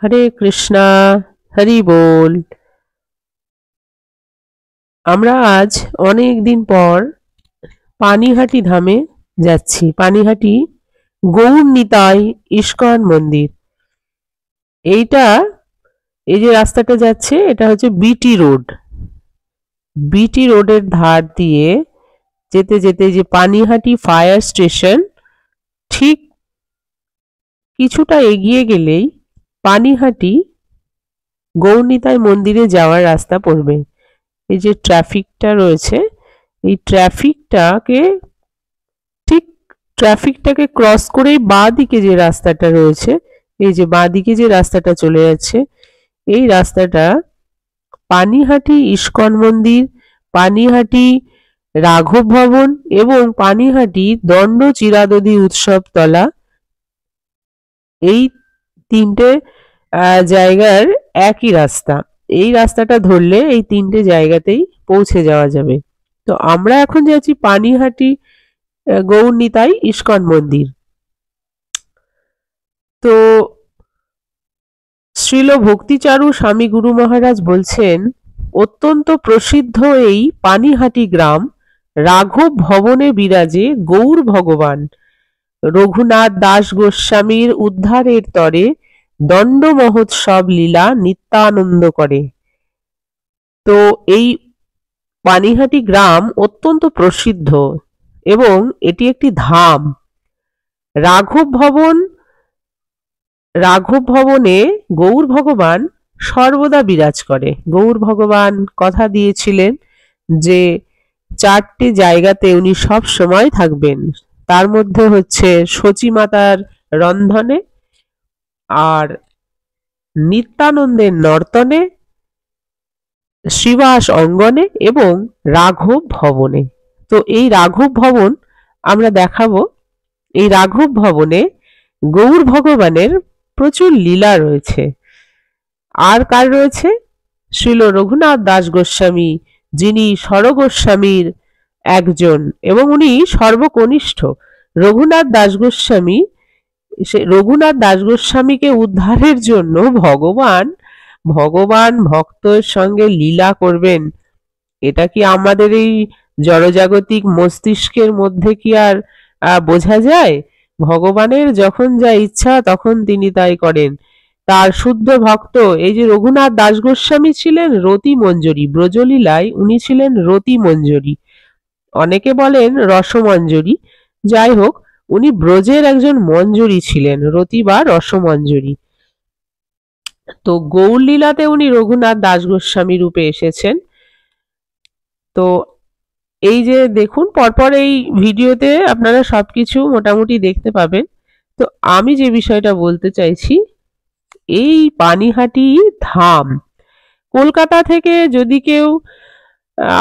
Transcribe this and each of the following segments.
হরে কৃষ্ণা, হরি বল। আমরা আজ অনেক দিন পর পানিহাটি ধামে যাচ্ছি। পানিহাটি গৌর নিতাই ইস্কন মন্দির। এইটা, এই যে রাস্তাটা যাচ্ছে এটা হচ্ছে বিটি রোড। বিটি রোডের ধার দিয়ে যেতে যেতে যে পানিহাটি ফায়ার স্টেশন, ঠিক কিছুটা এগিয়ে গেলেই পানিহাটি গৌরনিতাই মন্দিরে যাওয়ার রাস্তা পড়বে। এই যে ট্রাফিকটা রয়েছে, এই ট্রাফিকটাকে ক্রস করেই বাঁ দিকে যে রাস্তাটা রয়েছে, এই যে বাঁ দিকে যে রাস্তাটা চলে যাচ্ছে, এই রাস্তাটা পানিহাটি ইস্কন মন্দির, পানিহাটি রাঘব ভবন এবং পানিহাটি দণ্ড চিরাদধি উৎসব তলা, এই তিনটে জায়গার একই রাস্তা। এই রাস্তাটা ধরলে এই তিনটে জায়গাতেই পৌঁছে যাওয়া যাবে। তো আমরা এখন যাচ্ছি পানিহাটি গৌর নিতাই ইস্কন মন্দির। তো শ্রীল ভক্তিচারু স্বামী গুরু মহারাজ বলছেন, অত্যন্ত প্রসিদ্ধ এই পানিহাটি গ্রাম রাঘব ভবনে বিরাজে গৌর ভগবান। রঘুনাথ দাস গোস্বামীর উদ্ধারের তরে দণ্ড মহোৎসব লীলা নিত্যানন্দ করে। তো এই পানিহাটি গ্রাম অত্যন্ত প্রসিদ্ধ এবং এটি একটি ধাম। রাঘব ভবনে গৌর ভগবান সর্বদা বিরাজ করে। গৌর ভগবান কথা দিয়েছিলেন যে 4টে জায়গাতে উনি সব সময় থাকবেন। তার মধ্যে হচ্ছে সচী মাতার রন্ধনে, আর নিত্যানন্দের নর্তনে, শ্রীবাস অঙ্গনে এবং রাঘব ভবনে। তো এই রাঘব ভবন আমরা দেখাবো। এই রাঘব ভবনে গৌর ভগবানের প্রচুর লীলা রয়েছে। আর কার রয়েছে? শ্রীল রঘুনাথ দাস গোস্বামী, যিনি স্বরগোস্বামীর একজন এবং উনি সর্বকনিষ্ঠ। রঘুনাথ দাস গোস্বামীকে উদ্ধারের জন্য ভগবান ভক্তের সঙ্গে লীলা করবেন। এটা কি আমাদের এই জড়জাগতিক মস্তিষ্কের মধ্যে কি আর বোঝা যায়? ভগবানের যখন যা ইচ্ছা তখন তিনি তাই করেন। তার শুদ্ধ ভক্ত এই যে রঘুনাথ দাস গোস্বামী ছিলেন রতি মঞ্জরি। ব্রজলীলায় উনি ছিলেন রতি মঞ্জরি, অনেকে বলেন রসমঞ্জরি। যাই হোক, উনি ব্রজের একজন মঞ্জরি ছিলেন, রতি বা রসমঞ্জরি। তো গৌর লীলাতে উনি রঘুনাথ দাস গোস্বামী রূপে এসেছেন। তো এই যে দেখুন, পরপর এই ভিডিওতে আপনারা সবকিছু মোটামুটি দেখতে পাবেন। তো আমি যে বিষয়টা বলতে চাইছি, এই পানিহাটি ধাম কলকাতা থেকে যদি কেউ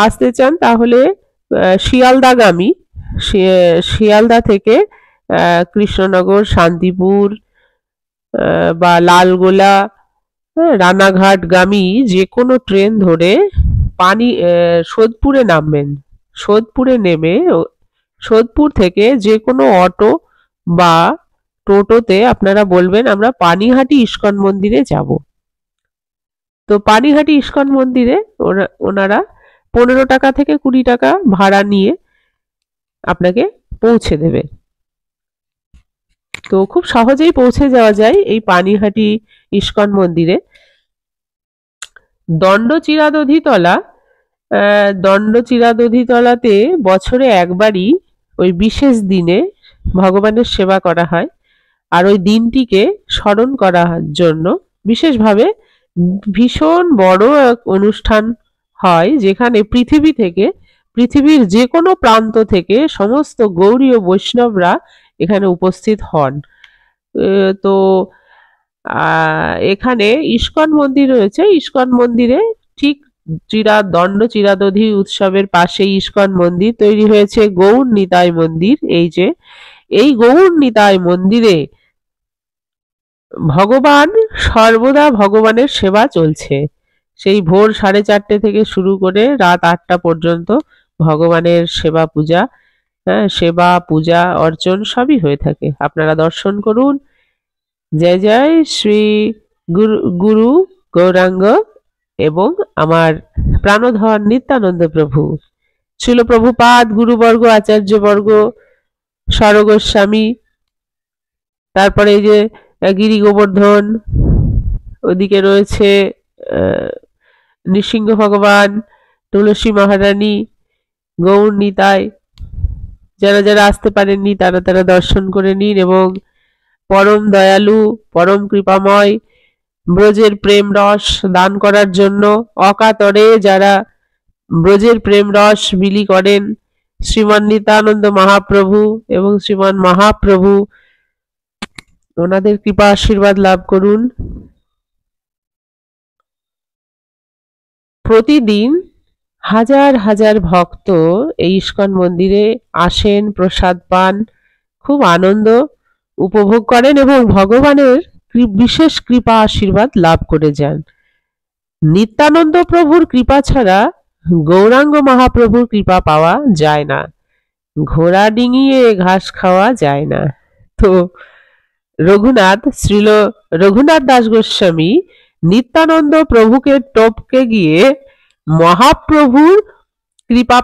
আসতে চান তাহলে শিয়ালদাগামী, শিয়ালদা থেকে কৃষ্ণনগর, শান্তিপুর বা লালগোলা, রানাঘাটগামী যে কোনো ট্রেন ধরে সোদপুরে নামবেন। সোদপুরে নেমে সোদপুর থেকে যে কোনো অটো বা টোটোতে আপনারা বলবেন আমরা পানিহাটি ইস্কন মন্দিরে যাব। তো পানিহাটি ইস্কন মন্দিরে ওনারা 15 টাকা থেকে 20 টাকা ভাড়া নিয়ে আপনাকে পৌঁছে দেবে। তো খুব সহজেই পৌঁছে যাওয়া যায় এই পানিহাটি ইস্কন মন্দিরে। দণ্ড চিরাদধি তলাতে বছরে একবারই ওই বিশেষ দিনে ভগবানের সেবা করা হয়। আর ওই দিনটিকে স্মরণ করার জন্য বিশেষভাবে ভীষণ বড় এক অনুষ্ঠান হয়, যেখানে পৃথিবীর যে কোনো প্রান্ত থেকে সমস্ত গৌড়ীয় বৈষ্ণবরা এখানে উপস্থিত হন। তো এখানে ইস্কন মন্দির রয়েছে। ইস্কন মন্দিরে ঠিক দণ্ড চিরাদধি উৎসবের পাশেই ইস্কন মন্দির তৈরি হয়েছে, গৌর নিতাই মন্দির। এই গৌর নিতাই মন্দিরে সর্বদা ভগবানের সেবা চলছে। সেই ভোর 4:30 থেকে শুরু করে রাত 8টা পর্যন্ত ভগবানের সেবা পূজা অর্চন সবই হয়ে থাকে। আপনারা দর্শন করুন। জয় জয় শ্রী গুরু গৌরাঙ্গ এবং আমার প্রাণধন নিত্যানন্দ প্রভু, ছিল প্রভুপাদ, গুরুবর্গ, আচার্যবর্গ, স্বরগোস্বামী, তারপরে এই যে গিরি গোবর্ধন, ওদিকে রয়েছে নৃসিংহ ভগবান, তুলসী মহারানী, গৌর নিতাই। যারা যারা আসতে পারেননি তারা তারা দর্শন করে নিন এবং পরম দয়ালু, পরম কৃপাময় ব্রজের প্রেম রস দান করার জন্য অকাতরে যারা ব্রজের প্রেম রস বিলি করেন, শ্রীমান নিত্যানন্দ মহাপ্রভু এবং শ্রীমান মহাপ্রভু ওনাদের কৃপা আশীর্বাদ লাভ করুন। প্রতিদিন হাজার হাজার ভক্ত এই ইস্কন মন্দিরে আসেন, প্রসাদ পান, খুব আনন্দ উপভোগ করেন এবং ভগবানের বিশেষ কৃপা আশীর্বাদ লাভ করে যান। নিত্যানন্দ প্রভুর কৃপা ছাড়া গৌরাঙ্গ মহাপ্রভুর কৃপা পাওয়া যায় না, ঘোড়া ডিঙিয়ে ঘাস খাওয়া যায় না। তো শ্রীল রঘুনাথ দাস গোস্বামী নিত্যানন্দ প্রভুকে টপকে গিয়ে মহাপ্রভুর কৃপা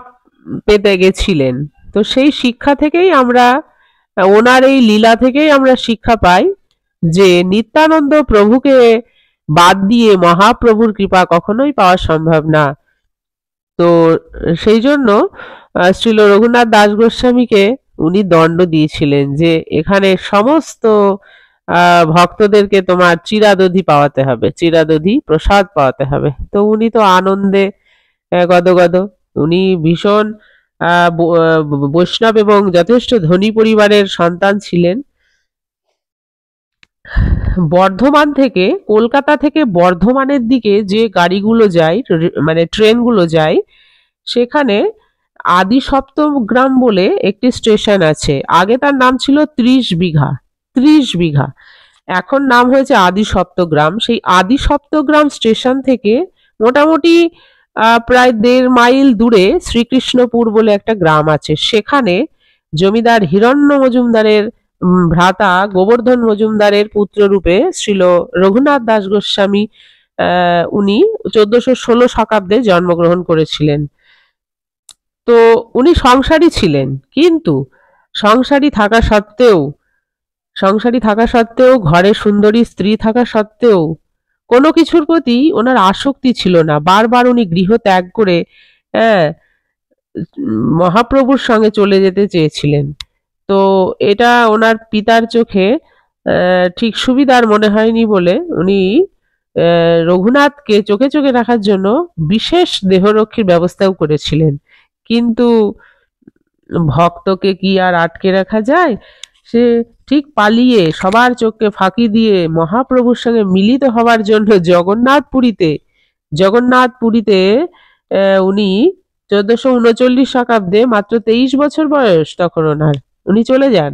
পেতে গেছিলেন। তো সেই শিক্ষা থেকেই আমরা, ওনার এই লীলা থেকেই আমরা শিক্ষা পাই যে নিত্যানন্দ প্রভুকে বাদ দিয়ে মহাপ্রভুর কৃপা কখনোই পাওয়া সম্ভব না। তো সেই জন্য শ্রীল রঘুনাথ দাস গোস্বামীকে উনি দণ্ড দিয়েছিলেন যে এখানে সমস্ত ভক্তদেরকে তোমার চিরাদধি পাওয়াতে হবে, চিরাদধি প্রসাদ পাওয়াতে হবে। তো উনি তো আনন্দে গদগদ, উনি ভীষণ বৈষ্ণব এবং যথেষ্ট ধনী পরিবারের সন্তান ছিলেন। বর্ধমান থেকে, কলকাতা থেকে বর্ধমানের দিকে যে গাড়িগুলো যায়, মানে ট্রেনগুলো যায়, সেখানে আদি সপ্তগ্রাম বলে একটি স্টেশন আছে। আগে তার নাম ছিল 30 বিঘা, এখন নাম হয়েছে আদি সপ্তগ্রাম। সেই আদি সপ্তগ্রাম স্টেশন থেকে মোটামুটি প্রায় 1.5 মাইল দূরে শ্রীকৃষ্ণপুর বলে একটা গ্রাম আছে। সেখানে জমিদার হিরণ্য মজুমদারের ভ্রাতা গোবর্ধন মজুমদারের পুত্ররূপে শ্রীল রঘুনাথ দাস গোস্বামী উনি 1416 শতাব্দে জন্মগ্রহণ করেছিলেন। তো উনি সংসারী ছিলেন, কিন্তু সংসারী থাকা সত্ত্বেও ঘরে সুন্দরী স্ত্রী থাকা সত্ত্বেও কোনো কিছুর প্রতি ওনার আসক্তি ছিল না। বারবার উনি গৃহ ত্যাগ করে মহাপ্রভুর সঙ্গে চলে যেতে চেয়েছিলেন। তো এটা ওনার পিতার চোখে ঠিক সুবিধার মনে হয়নি বলে উনি রঘুনাথকে চোখে চোখে রাখার জন্য বিশেষ দেহরক্ষীর ব্যবস্থাও করেছিলেন। কিন্তু ভক্তকে কি আর আটকে রাখা যায়? সে ঠিক পালিয়ে সবার চোখকে ফাঁকি দিয়ে মহাপ্রভুর সঙ্গে মিলিত হবার জন্য জগন্নাথপুরীতে উনি 1439 শতাব্দে, মাত্র 23 বছর বয়স তখন ওনার, উনি চলে যান।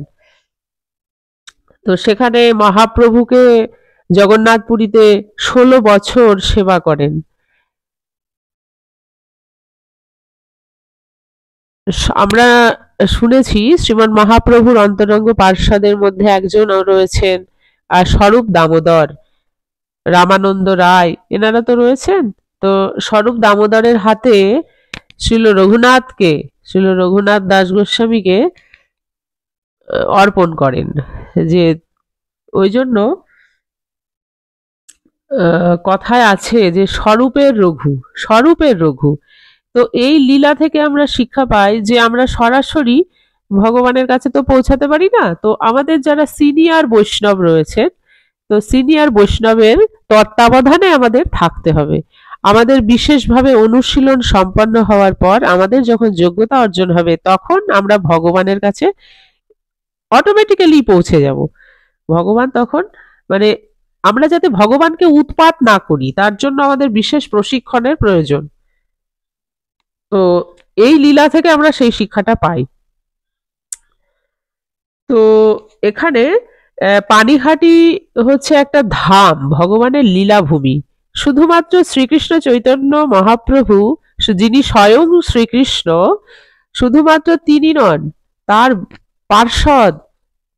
তো সেখানে মহাপ্রভুকে জগন্নাথপুরীতে 16 বছর সেবা করেন। আমরা শুনেছি শ্রীমান মহাপ্রভুর অন্তরঙ্গ পার্ষদের মধ্যে একজন রয়েছেন স্বরূপ দামোদর, রামানন্দ রায়, এনারা তো রয়েছেন। তো স্বরূপ দামোদরের হাতে শ্রীল রঘুনাথ দাস গোস্বামীকে অর্পণ করেন। যে ওই জন্য কথায় আছে যে স্বরূপের রঘু। তো এই লীলা থেকে আমরা শিক্ষা পাই যে আমরা সরাসরি ভগবানের কাছে তো পৌঁছাতে পারি না। তো আমাদের যারা সিনিয়র বৈষ্ণব রয়েছেন, তো সিনিয়র বৈষ্ণবের তত্ত্বাবধানে আমাদের থাকতে হবে। আমাদের বিশেষভাবে অনুশীলন সম্পন্ন হওয়ার পর আমাদের যখন যোগ্যতা অর্জন হবে, তখন আমরা ভগবানের কাছে অটোমেটিক্যালি পৌঁছে যাব। ভগবান তখন, মানে আমরা যাতে ভগবানকে উৎপাত না করি তার জন্য আমাদের বিশেষ প্রশিক্ষণের প্রয়োজন। তো এই লীলা থেকে আমরা সেই শিক্ষাটা পাই। তো এখানে পানিহাটি হচ্ছে একটা ধাম, ভগবানের লীলাভূমি। শুধুমাত্র শ্রীকৃষ্ণ চৈতন্য মহাপ্রভু, যিনি স্বয়ং শ্রীকৃষ্ণ, শুধুমাত্র তিনি নন, তার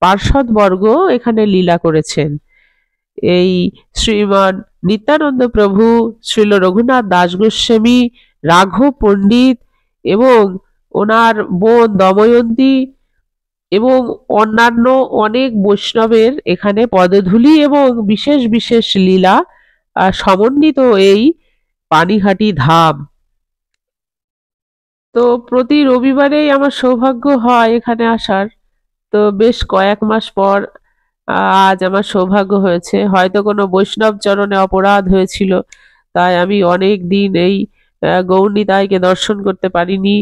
পার্ষদ বর্গ এখানে লীলা করেছেন। এই শ্রীমান নিত্যানন্দ প্রভু, শ্রীল রঘুনাথ দাস গোস্বামী, রাঘব পণ্ডিত এবং ওনার বোন দময়ন্তী এবং অন্যান্য অনেক বৈষ্ণবের এখানে পদধূলি এবং বিশেষ বিশেষ লীলা সমন্বিত এই পানিহাটি ধাম। তো প্রতি রবিবারেই আমার সৌভাগ্য হয় এখানে আসার। তো বেশ কয়েক মাস পর আজ আমার সৌভাগ্য হয়েছে। হয়তো কোনো বৈষ্ণব চরণে অপরাধ হয়েছিল, তাই আমি অনেক দিন এই গৌরনিতাইকে দর্শন করতে পারিনি,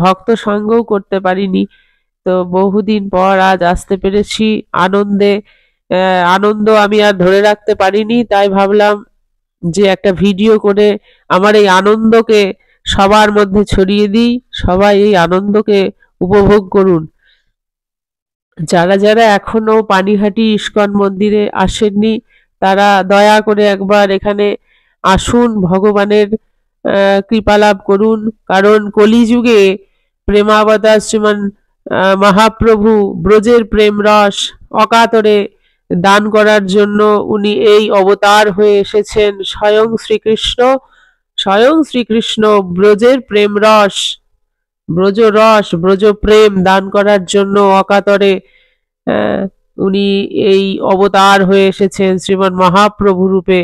ভক্ত সঙ্গও করতে পারিনি। তো বহুদিন পর আজ আসতে পেরেছি আনন্দে। আনন্দ আমি আর ধরে রাখতে পারিনি, তাই ভাবলাম যে একটা ভিডিও করে আমার এই আনন্দকে সবার মধ্যে ছড়িয়ে দিই, সবাই এই আনন্দকে উপভোগ করুন। যারা যারা এখনো পানিহাটি ইস্কন মন্দিরে আসেননি তারা দয়া করে একবার এখানে আসুন, ভগবানের কৃপা লাভ করুন। কারণ কলিযুগে প্রেমাবতার শ্রীমান মহাপ্রভু ব্রজের প্রেম রস অকাতরে দান করার জন্য উনি এই অবতার হয়ে এসেছেন। স্বয়ং শ্রীকৃষ্ণ ব্রজের প্রেম রস, ব্রজ রস, ব্রজ প্রেম দান করার জন্য অকাতরে উনি এই অবতার হয়ে এসেছেন শ্রীমান মহাপ্রভু রূপে।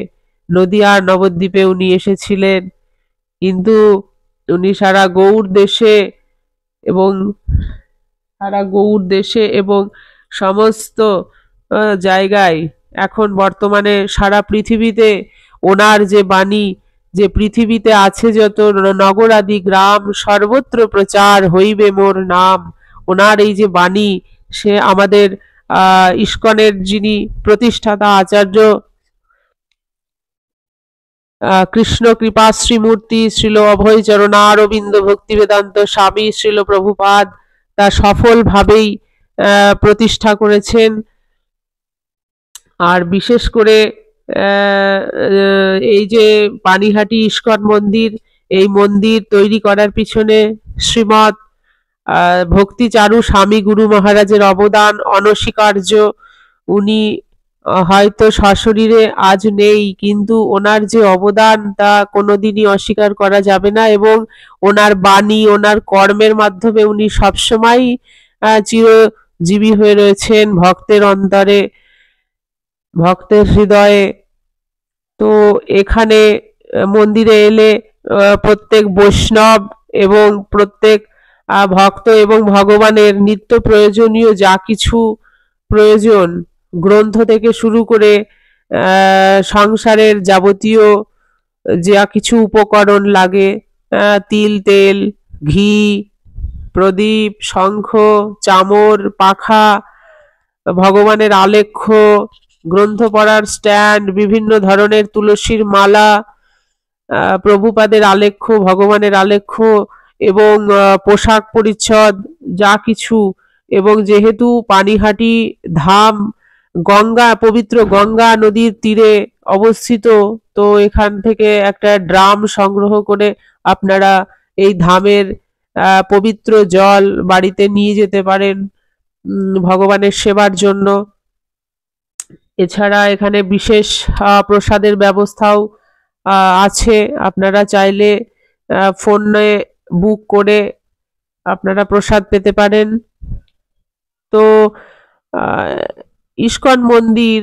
নদিয়ার নবদ্বীপে উনি এসেছিলেন, কিন্তু উনি সারা গৌড় দেশে এবং সমস্ত জায়গায়, এখন বর্তমানে সারা পৃথিবীতে ওনার যে বাণী, যে পৃথিবীতে আছে যত নগরাদি গ্রাম সর্বত্র প্রচার হইবে মোর নাম, ওনার এই যে বাণী, সে আমাদের ইস্কনের যিনি প্রতিষ্ঠাতা আচার্য কৃষ্ণ কৃপাশ্রী মূর্তি শ্রীল অভয় চরণারবিন্দ ভক্তি বেদান্ত স্বামী শ্রীল প্রভুপাদ তা সফলভাবেই প্রতিষ্ঠা করেছেন। আর বিশেষ করে এই যে পানিহাটি ইস্কন মন্দির, এই মন্দির তৈরি করার পিছনে শ্রীমৎ ভক্তিচারু স্বামী গুরু মহারাজের অবদান অনস্বীকার্য। উনি হয়তো সশরীরে আজ নেই, কিন্তু ওনার যে অবদান তা কোনোদিনই অস্বীকার করা যাবে না, এবং ওনার বাণী, ওনার কর্মের মাধ্যমে উনি সবসময় চিরজীবী হয়ে রয়েছেন ভক্তের অন্তরে, ভক্তের হৃদয়ে। তো এখানে মন্দিরে এলে প্রত্যেক বৈষ্ণব এবং প্রত্যেক ভক্ত এবং ভগবানের নিত্য প্রয়োজনীয় যা কিছু প্রয়োজন, গ্রন্থ থেকে শুরু করে সংসারের যাবতীয় যা কিছু উপকরণ লাগে, তিল তেল ঘি প্রদীপ শঙ্খ চামর পাখা, ভগবানের আলেখ্য, গ্রন্থ পড়ার স্ট্যান্ড, বিভিন্ন ধরনের তুলসীর মালা, প্রভুপাদের আলেখ্য, ভগবানের আলেখ্য এবং পোশাক পরিচ্ছদ যা কিছু। এবং যেহেতু পানিহাটি ধাম পবিত্র গঙ্গা নদীর তীরে অবস্থিত, তো এখান থেকে একটা ড্রাম সংগ্রহ করে আপনারা এই ধামের পবিত্র জল বাড়িতে নিয়ে যেতে পারেন ভগবানের সেবার জন্য। এছাড়া এখানে বিশেষ প্রসাদের ব্যবস্থাও আছে, আপনারা চাইলে ফোনে বুক করে আপনারা প্রসাদ পেতে পারেন। তো ইস্কন মন্দির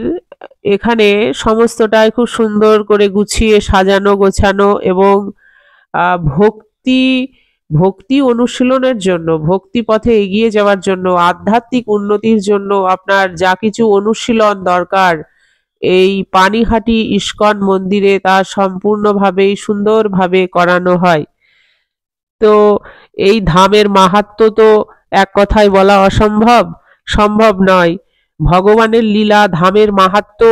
এখানে সমস্তটাই খুব সুন্দর করে গুছিয়ে সাজানো গোছানো, এবং ভক্তি অনুশীলনের জন্য, ভক্তি পথে এগিয়ে যাওয়ার জন্য, আধ্যাত্মিক উন্নতির জন্য আপনার যা কিছু অনুশীলন দরকার এই পানিহাটি ইস্কন মন্দিরে তা সম্পূর্ণভাবেই সুন্দরভাবে করানো হয়। তো এই ধামের মাহাত্ম্য তো এক কথায় বলা সম্ভব নয়। ভগবানের লীলা, ধামের মাহাত্ম্য,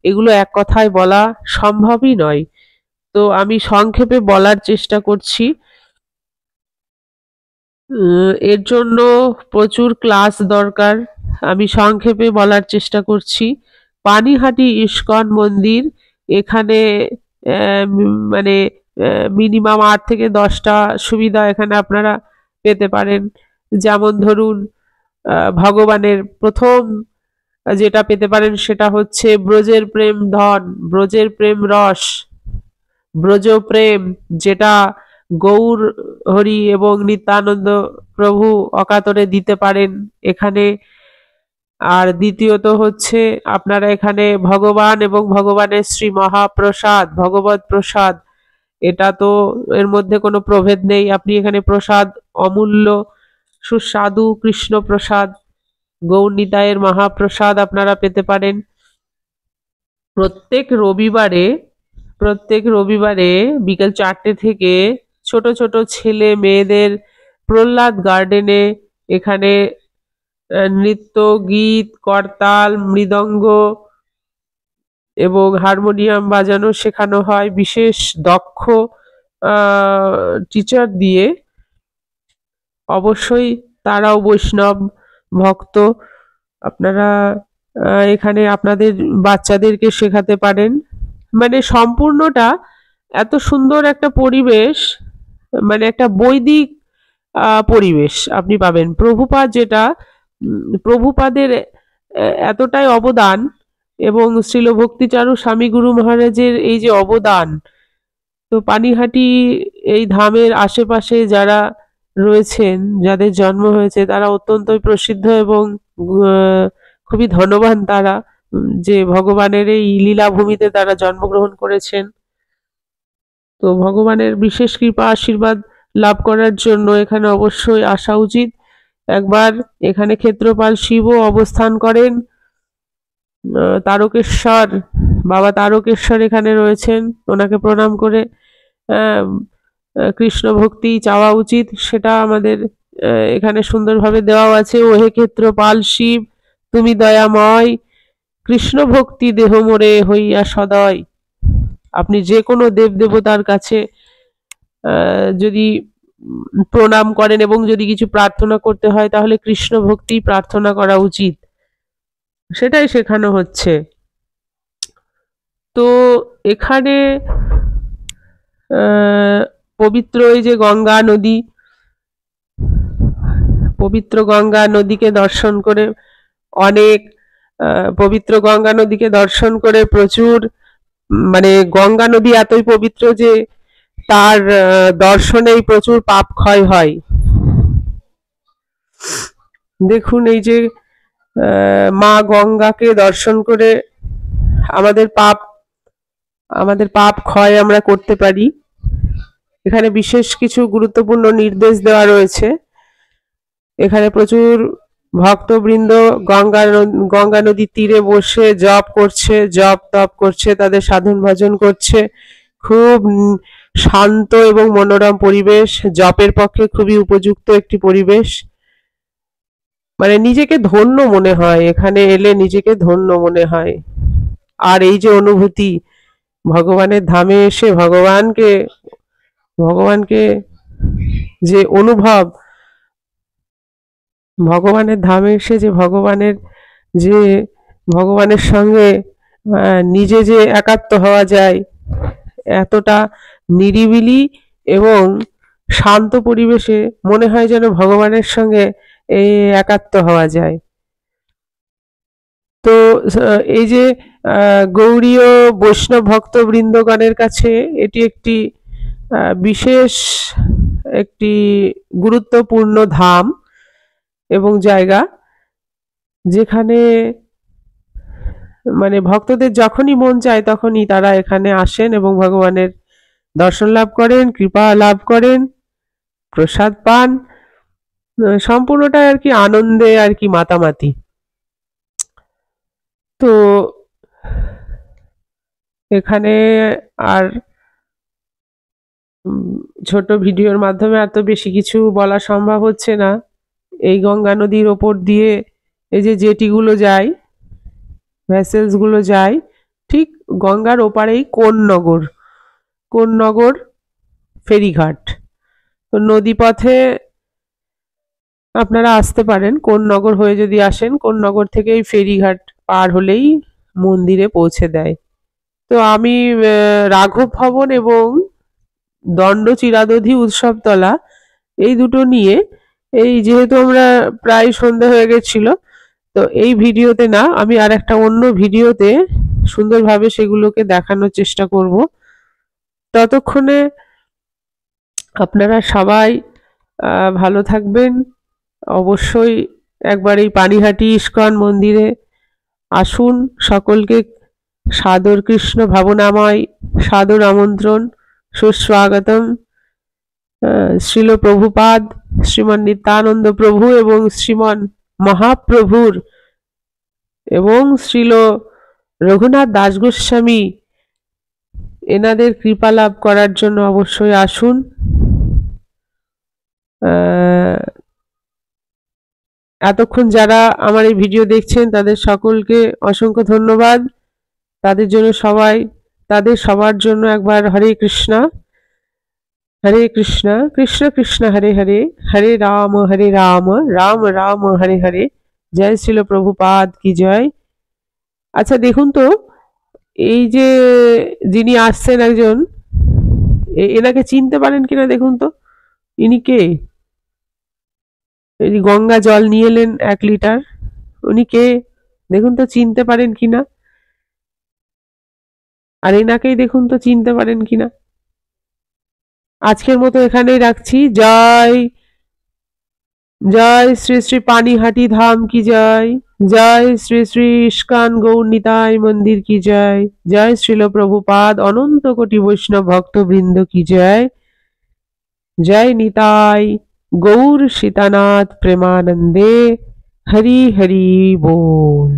এগুলো এক কথায় বলা সম্ভবই নয়। তো আমি সংক্ষেপে বলার চেষ্টা করছি। এর জন্য প্রচুর ক্লাস দরকার, আমি সংক্ষেপে বলার চেষ্টা করছি। পানিহাটি ইস্কন মন্দির, এখানে মানে মিনিমাম 8 থেকে 10টা সুবিধা এখানে আপনারা পেতে পারেন। যেমন ধরুন, ভগবানের প্রথম যেটা পেতে পারেন সেটা হচ্ছে ব্রজের প্রেম ধন, ব্রজের প্রেম রস, ব্রজ প্রেম, যেটা গৌর হরি এবং নিত্যানন্দ প্রভু অকাতরে দিতে পারেন এখানে। আর দ্বিতীয়ত হচ্ছে আপনারা এখানে ভগবান এবং ভগবানের শ্রী মহাপ্রসাদ, ভগবত প্রসাদ, এটা তো এর মধ্যে কোনো প্রভেদ নেই। আপনি এখানে প্রসাদ অমূল্য সুস্বাদু কৃষ্ণ প্রসাদ, গৌর নিতাইয়ের মহাপ্রসাদ আপনারা পেতে পারেন। প্রত্যেক রবিবারে বিকেল 4টে থেকে ছোট ছোট ছেলে মেয়েদের প্রহ্লাদ গার্ডেনে এখানে নৃত্য, গীত, করতাল, মৃদঙ্গ এবং হারমোনিয়াম বাজানো শেখানো হয় বিশেষ দক্ষ টিচার দিয়ে। অবশ্যই তারাও বৈষ্ণব ভক্ত। আপনারা এখানে আপনাদের বাচ্চাদেরকে শেখাতে পারেন। মানে সম্পূর্ণটা এত সুন্দর একটা পরিবেশ, মানে একটা বৈদিক পরিবেশ আপনি পাবেন। প্রভুপাদের এতটাই অবদান, এবং শ্রীল ভক্তিচারু স্বামী গুরু মহারাজের এই যে অবদান, তো পানিহাটি এই ধামের আশেপাশে যারা রয়েছেন, যাদের জন্ম হয়েছে, তারা অত্যন্তই প্রসিদ্ধ এবং খুবই ধনবান তারা, যে ভগবানের এই লীলাভূমিতে তারা জন্মগ্রহণ করেছেন। তো ভগবানের বিশেষ কৃপা আশীর্বাদ লাভ করার জন্য এখানে অবশ্যই আসা উচিত। একবার এখানে ক্ষেত্রপাল শিবও অবস্থান করেন, তারকেশ্বর, বাবা তারকেশ্বর এখানে রয়েছেন, ওনাকে প্রণাম করে কৃষ্ণ ভক্তি চাওয়া উচিত। সেটা আমাদের এখানে সুন্দরভাবে দেওয়াও আছে। ওহে ক্ষেত্রপাল শিব তুমি দয়াময়, কৃষ্ণ ভক্তি দেহ মোরে হইয়া সদয়। আপনি যে কোনো দেব দেবতার কাছে যদি প্রণাম করেন এবং যদি কিছু প্রার্থনা করতে হয়, তাহলে কৃষ্ণ ভক্তি প্রার্থনা করা উচিত, সেটাই শেখানো হচ্ছে। তো এখানে পবিত্র এই যে গঙ্গা নদী, পবিত্র গঙ্গা নদীকে দর্শন করে পবিত্র গঙ্গা নদীকে দর্শন করে প্রচুর, মানে গঙ্গা নদী এতই পবিত্র যে তার দর্শনেই প্রচুর পাপ ক্ষয় হয়। দেখুন এই যে মা গঙ্গাকে দর্শন করে আমাদের পাপ ক্ষয় আমরা করতে পারি। এখানে বিশেষ কিছু গুরুত্বপূর্ণ নির্দেশ দেওয়া রয়েছে। এখানে প্রচুর ভক্তবৃন্দ গঙ্গা নদীর তীরে বসে জপ তপ করছে, তাদের সাধন ভজন করছে। খুব শান্ত এবং মনোরম পরিবেশ, জপের পক্ষে খুবই উপযুক্ত একটি পরিবেশ। মানে নিজেকে ধন্য মনে হয়, এখানে এলে নিজেকে ধন্য মনে হয়। আর এই যে অনুভূতি, ভগবানের ধামে এসে ভগবানকে যে অনুভব, ভগবানের ধামে এসে যে ভগবানের সঙ্গে নিজে যে একাত্ম হওয়া যায়, এতটা নিরিবিলি এবং শান্ত পরিবেশে মনে হয় যেন ভগবানের সঙ্গে এই একাত্ম হওয়া যায়। তো এই যে গৌড়ীয় বৈষ্ণব ভক্ত বৃন্দগণের কাছে এটি একটি বিশেষ একটি গুরুত্বপূর্ণ ধাম এবং জায়গা, যেখানে মানে ভক্তদের যখনই মন চায় তখনই তারা এখানে আসেন এবং ভগবানের দর্শন লাভ করেন, কৃপা লাভ করেন, প্রসাদ পান। সম্পূর্ণটা আর কি আনন্দে আর কি মাতামাতি। তো এখানে আর ছোট ভিডিওর মাধ্যমে এত বেশি কিছু বলা সম্ভব হচ্ছে না। এই গঙ্গা নদীর ওপর দিয়ে এই যে জেটিগুলো যায়, ভেসেলসগুলো যায়, ঠিক গঙ্গার ওপারেই কোন্নগর ফেরিঘাট। তো নদীপথে আপনারা আসতে পারেন, কোন্নগর হয়ে যদি আসেন, কোন্নগর থেকে এই ফেরিঘাট পার হলেই মন্দিরে পৌঁছে দেয়। তো আমি রাঘব ভবন এবং দণ্ড চিরাদধি উৎসবতলা এই দুটো নিয়ে, এই যেহেতু আমরা প্রায় সন্ধ্যা হয়ে গেছিল, তো এই ভিডিওতে না, আমি আর একটা অন্য ভিডিওতে সুন্দরভাবে সেগুলোকে দেখানোর চেষ্টা করব। ততক্ষণে আপনারা সবাই ভালো থাকবেন। অবশ্যই একবার এই পানিহাটি ইস্কন মন্দিরে আসুন। সকলকে সাদর কৃষ্ণ ভাবনাময় সাদর আমন্ত্রণ, সুস্বাগতম। শ্রীল প্রভুপাদ, শ্রীমান নিত্যানন্দ প্রভু এবং শ্রীমান মহাপ্রভুর এবং শ্রীল রঘুনাথ দাস গোস্বামী এনাদের কৃপা লাভ করার জন্য অবশ্যই আসুন। এতক্ষণ যারা আমার এই ভিডিও দেখছেন তাদের সকলকে অসংখ্য ধন্যবাদ। তাদের জন্য তাদের সবার জন্য একবার হরে কৃষ্ণ কৃষ্ণ কৃষ্ণ হরে হরে, হরে রাম রাম রাম হরে হরে। জয় শ্রীল প্রভুপাদ কি জয়। আচ্ছা দেখুন তো, এই যে যিনি আসছেন একজন, এনাকে চিনতে পারেন কিনা দেখুন তো, ইনি কে? এই গঙ্গা জল নিয়ে এলেন 1 লিটার, উনি কে দেখুন তো, চিনতে পারেন কিনা? আর এনাকেই দেখুন তো, চিনতে পারেন কিনা? আজকের মতো এখানেই রাখছি। জয় জয় শ্রী শ্রী পানিহাটি ধাম কি জয়, জয় শ্রী শ্রী ইস্কন গৌর নিতাই মন্দির কি জয়, জয় শ্রীল প্রভুপাদ অনন্ত কোটি বৈষ্ণব ভক্তবৃন্দ কি জয়, জয় নিতাই গৌর সীতানাথ প্রেমানন্দে। হরি হরি बोल।